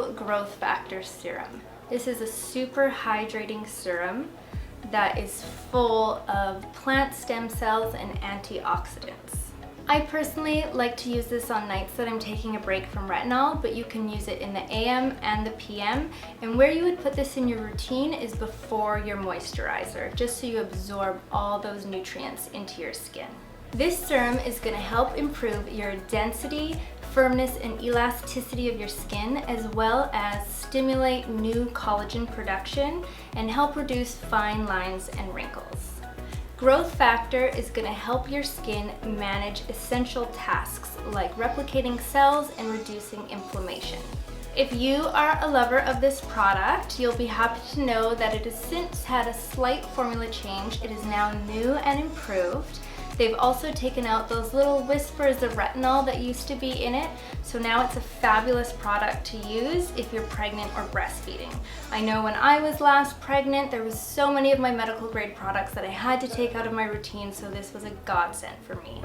ZO Growth Factor Serum. This is a super hydrating serum that is full of plant stem cells and antioxidants. I personally like to use this on nights that I'm taking a break from retinol, but you can use it in the AM and the PM. And where you would put this in your routine is before your moisturizer, just so you absorb all those nutrients into your skin. This serum is going to help improve your density, firmness, and elasticity of your skin, as well as stimulate new collagen production and help reduce fine lines and wrinkles. Growth Factor is going to help your skin manage essential tasks like replicating cells and reducing inflammation. If you are a lover of this product, you'll be happy to know that it has since had a slight formula change. It is now new and improved. They've also taken out those little whispers of retinol that used to be in it, so now it's a fabulous product to use if you're pregnant or breastfeeding. I know when I was last pregnant, there was so many of my medical grade products that I had to take out of my routine, so this was a godsend for me.